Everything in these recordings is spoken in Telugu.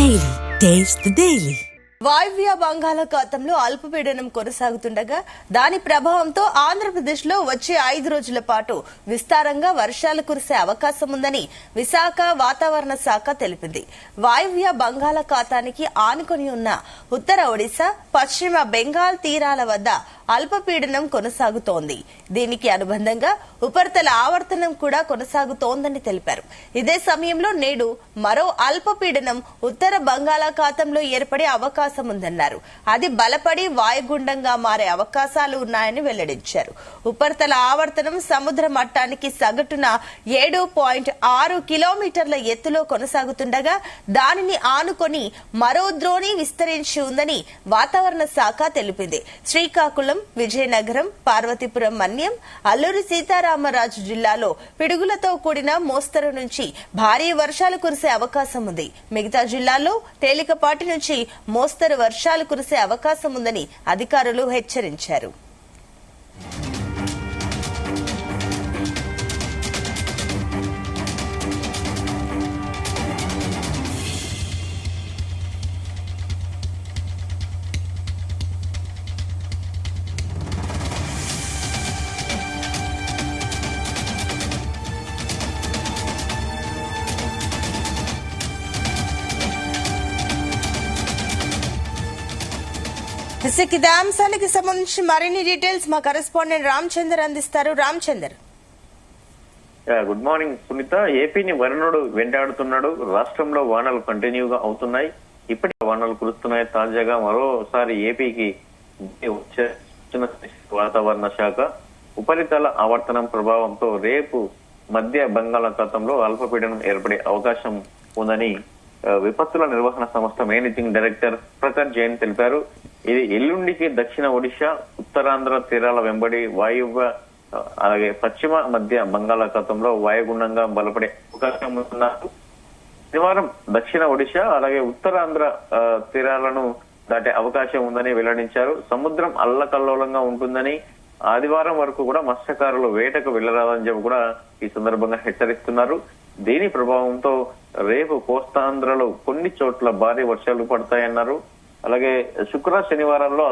Daily. Taste the Daily. వాయువ్య బంగాళాఖాతంలో అల్పపీడనం కొనసాగుతుండగా దాని ప్రభావంతో ఆంధ్రప్రదేశ్ లో వచ్చే 5 రోజుల పాటు విస్తారంగా వర్షాలు కురిసే అవకాశం ఉందని విశాఖ వాతావరణ శాఖ తెలిపింది. వాయువ్య బంగాళాఖాతానికి ఆనుకొని ఉన్న ఉత్తర ఒడిశా, పశ్చిమ బెంగాల్ తీరాల వద్ద అల్పపీడనం కొనసాగుతోంది. దీనికి అనుబంధంగా ఉపరితల ఆవర్తనం కూడా కొనసాగుతోందని తెలిపారు. ఇదే సమయంలో నేడు మరో అల్పపీడనం ఉత్తర బంగాళాఖాతంలో ఏర్పడే అవకాశం ఉందన్నారు. అది బలపడి వాయుగుండంగా మారే అవకాశాలు ఉన్నాయని వెల్లడించారు. ఉపరితల ఆవర్తనం సముద్ర మట్టానికి సగటున 7.6 కిలోమీటర్ల ఎత్తులో కొనసాగుతుండగా దానిని ఆనుకొని మరో ద్రోణి విస్తరించి ఉందని వాతావరణ శాఖ తెలిపింది. శ్రీకాకుళం, విజయనగరం, పార్వతీపురం, మన్యం, అల్లూరి సీతారామరాజు జిల్లాలో పిడుగులతో కూడిన మోస్తరు నుంచి భారీ వర్షాలు కురిసే అవకాశం ఉంది. మిగతా జిల్లాల్లో తేలికపాటి నుంచి మోస్తరు వర్షాలు కురిసే అవకాశం ఉందని అధికారులు హెచ్చరించారు. ఇదే అంశానికి సంబంధించి మరిన్ని డీటెయిల్స్ మా కరెస్పాండెంట్ రామచందర్ అందిస్తారు. Ramachandar, good morning Sunitha. ఏపీని వరుణుడు వెంటాడుతున్నాడు. రాష్ట్రంలో వానలు కంటిన్యూగా అవుతున్నాయి. ఇప్పటికే వానలు కురుస్తున్నాయి. తాజాగా మరోసారి ఏపీకి వచ్చిన వాతావరణ శాఖ ఉపరితల ఆవర్తనం ప్రభావంతో రేపు మధ్య బంగాళాఖాతంలో అల్పపీడనం ఏర్పడే అవకాశం ఉందని విపత్తుల నిర్వహణ సంస్థ మేనేజింగ్ డైరెక్టర్ ప్రకాష్ జైన్ తెలిపారు. ఇది ఎల్లుండికి దక్షిణ ఒడిశా, ఉత్తరాంధ్ర తీరాల వెంబడి వాయువ్య అలాగే పశ్చిమ మధ్య బంగాళాఖాతంలో వాయుగుండంగా బలపడే అవకాశం ఉన్నారు. శనివారం దక్షిణ ఒడిశా అలాగే ఉత్తరాంధ్ర తీరాలను దాటే అవకాశం ఉందని వెల్లడించారు. సముద్రం అల్లకల్లోలంగా ఉంటుందని, ఆదివారం వరకు కూడా మత్స్యకారులు వేటకు వెళ్లరాదని చెప్పి కూడా ఈ సందర్భంగా హెచ్చరిస్తున్నారు. దీని ప్రభావంతో రేపు కోస్తాంధ్రలో కొన్ని చోట్ల భారీ వర్షాలు పడతాయన్నారు. అలాగే శుక్ర శనివారాల్లో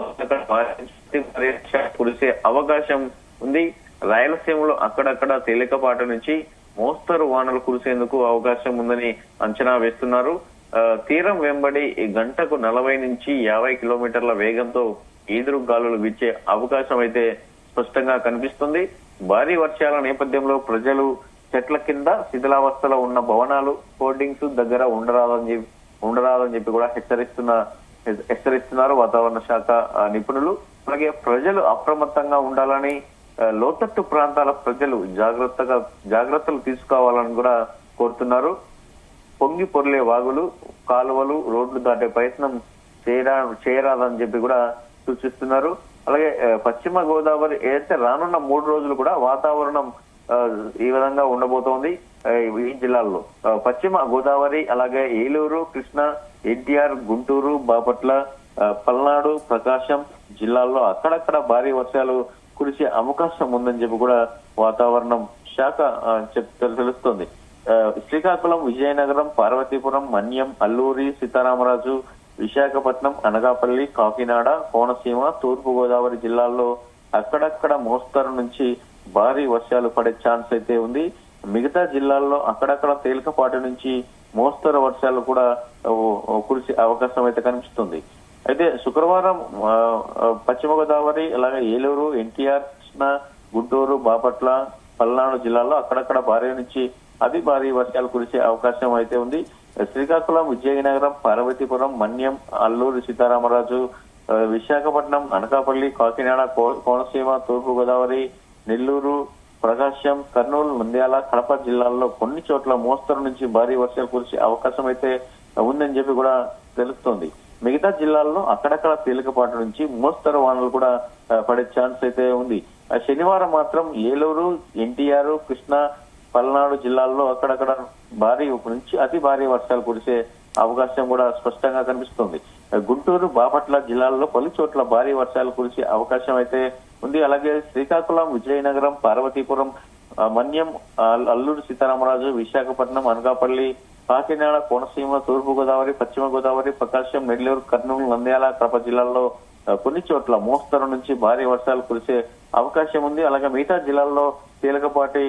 కురిసే అవకాశం ఉంది. రాయలసీమలో అక్కడక్కడ తేలికపాటి నుంచి మోస్తరు వానలు కురిసేందుకు అవకాశం ఉందని అంచనా వేస్తున్నారు. తీరం వెంబడి గంటకు 40 నుంచి 50 కిలోమీటర్ల వేగంతో ఈదురు గాలులు వీచే అవకాశం అయితే స్పష్టంగా కనిపిస్తుంది. భారీ వర్షాల నేపథ్యంలో ప్రజలు చెట్ల కింద, శిథిలావస్థలో ఉన్న భవనాలు, హోర్డింగ్స్ దగ్గర ఉండరాదని చెప్పి కూడా హెచ్చరిస్తున్నారు వాతావరణ శాఖ నిపుణులు. అలాగే ప్రజలు అప్రమత్తంగా ఉండాలని, లోతట్టు ప్రాంతాల ప్రజలు జాగ్రత్తలు తీసుకోవాలని కూడా కోరుతున్నారు. పొంగి పొర్లే వాగులు, కాలువలు, రోడ్లు దాటే ప్రయత్నం చేయరాదని చెప్పి కూడా సూచిస్తున్నారు. అలాగే పశ్చిమ గోదావరి ఏదైతే రానున్న 3 రోజులు కూడా వాతావరణం ఈ విధంగా ఉండబోతోంది. ఈ జిల్లాల్లో పశ్చిమ గోదావరి, అలాగే ఏలూరు, కృష్ణా, ఎన్టీఆర్, గుంటూరు, బాపట్ల, పల్నాడు, ప్రకాశం జిల్లాల్లో అక్కడక్కడ భారీ వర్షాలు కురిసే అవకాశం ఉందని చెప్పి కూడా వాతావరణం శాఖ తెలుస్తోంది. శ్రీకాకుళం, విజయనగరం, పార్వతీపురం, మన్యం, అల్లూరి సీతారామరాజు, విశాఖపట్నం, అనకాపల్లి, కాకినాడ, కోనసీమ, తూర్పు గోదావరి జిల్లాల్లో అక్కడక్కడ మోస్తరు నుంచి భారీ వర్షాలు పడే ఛాన్స్ అయితే ఉంది. మిగతా జిల్లాల్లో అక్కడక్కడ తేలికపాటి నుంచి మోస్తరు వర్షాలు కూడా కురిసే అవకాశం అయితే కనిపిస్తుంది. అయితే శుక్రవారం పశ్చిమ గోదావరి, అలాగే ఏలూరు, ఎన్టీఆర్, కృష్ణా, గుంటూరు, బాపట్ల, పల్నాడు జిల్లాల్లో అక్కడక్కడ భారీ నుంచి అతి భారీ వర్షాలు కురిసే అవకాశం అయితే ఉంది. శ్రీకాకుళం, విజయనగరం, పార్వతీపురం, మన్యం, అల్లూరి సీతారామరాజు, విశాఖపట్నం, అనకాపల్లి, కాకినాడ, కోనసీమ, తూర్పు గోదావరి, నెల్లూరు, ప్రకాశం, కర్నూలు, నంద్యాల, కడప జిల్లాల్లో కొన్ని చోట్ల మోస్తరు నుంచి భారీ వర్షాలు కురిసే అవకాశం అయితే ఉందని చెప్పి కూడా తెలుస్తోంది. మిగతా జిల్లాల్లో అక్కడక్కడ తేలికపాటి నుంచి మోస్తరు వానలు కూడా పడే ఛాన్స్ అయితే ఉంది. శనివారం మాత్రం ఏలూరు, ఎన్టీఆర్, కృష్ణా, పల్నాడు జిల్లాల్లో అక్కడక్కడ భారీ నుంచి అతి భారీ వర్షాలు కురిసే అవకాశం కూడా స్పష్టంగా కనిపిస్తుంది. గుంటూరు, బాపట్ల జిల్లాల్లో పలు చోట్ల భారీ వర్షాలు కురిసే అవకాశం అయితే ఉంది. అలాగే శ్రీకాకుళం, విజయనగరం, పార్వతీపురం, మన్యం, అల్లూరు సీతారామరాజు, విశాఖపట్నం, అనకాపల్లి, కాకినాడ, కోనసీమ, తూర్పు గోదావరి, పశ్చిమ గోదావరి, ప్రకాశం, నెల్లూరు, కర్నూలు, నంద్యాల, కడప జిల్లాల్లో కొన్ని చోట్ల మోస్తరు నుంచి భారీ వర్షాలు కురిసే అవకాశం ఉంది. అలాగే మిగతా జిల్లాల్లో తేలికపాటి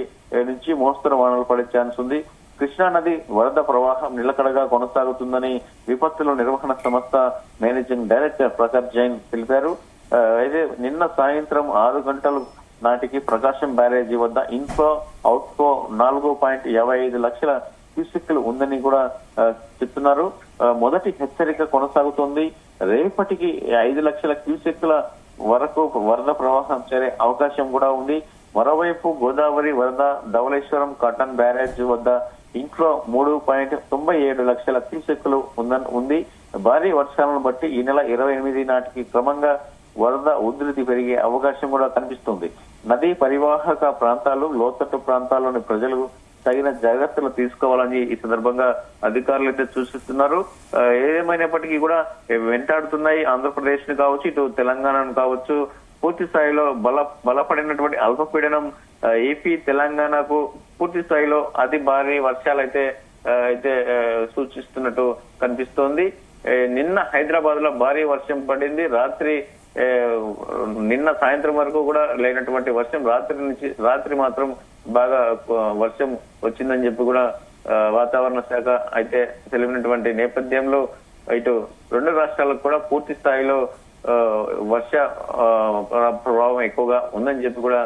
నుంచి మోస్తరు వానలు పడే ఛాన్స్ ఉంది. కృష్ణా నది వరద ప్రవాహం నిలకడగా కొనసాగుతుందని విపత్తుల నిర్వహణ సంస్థ మేనేజింగ్ డైరెక్టర్ ప్రకాష్ జైన్ తెలిపారు. అయితే నిన్న సాయంత్రం 6 గంటల నాటికి ప్రకాశం బ్యారేజీ వద్ద ఇన్ఫ్లో అవుట్ఫ్లో 4.55 లక్షల క్యూసెక్లు ఉందని కూడా చెప్తున్నారు. మొదటి హెచ్చరిక కొనసాగుతోంది. రేపటికి 5 లక్షల క్యూసెక్ల వరకు వరద ప్రవాహం చేరే అవకాశం కూడా ఉంది. మరోవైపు గోదావరి వరద ధవళేశ్వరం కాటన్ బ్యారేజ్ వద్ద ఇన్ఫ్లో 3.97 లక్షల క్యూసెక్లు ఉంది. భారీ వర్షాలను బట్టి ఈ నెల 28 నాటికి క్రమంగా వరద ఉధృతి పెరిగే అవకాశం కూడా కనిపిస్తుంది. నదీ పరివాహక ప్రాంతాలు, లోతట్టు ప్రాంతాల్లోని ప్రజలు తగిన జాగ్రత్తలు తీసుకోవాలని ఈ సందర్భంగా అధికారులు అయితే సూచిస్తున్నారు. ఏదేమైనప్పటికీ కూడా వెంటాడుతున్నాయి ఆంధ్రప్రదేశ్ ను కావచ్చు, ఇటు తెలంగాణను కావచ్చు. పూర్తి స్థాయిలో బలపడినటువంటి అల్పపీడనం ఏపీ, తెలంగాణకు పూర్తి స్థాయిలో అతి భారీ వర్షాలు అయితే సూచిస్తున్నట్టు కనిపిస్తోంది. నిన్న హైదరాబాద్ లో భారీ వర్షం పడింది. నిన్న సాయంత్రం వరకు కూడా లేనటువంటి వర్షం రాత్రి మాత్రం బాగా వర్షం వచ్చిందని చెప్పి కూడా వాతావరణ శాఖ అయితే తెలిపినటువంటి నేపథ్యంలో ఇటు రెండు రాష్ట్రాలకు కూడా పూర్తి స్థాయిలో వర్ష ప్రభావం ఎక్కువగా ఉందని చెప్పి కూడా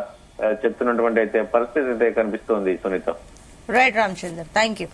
చెప్తున్నటువంటి అయితే పరిస్థితి అయితే కనిపిస్తోంది. Sunita. Right Ramachandra, thank you.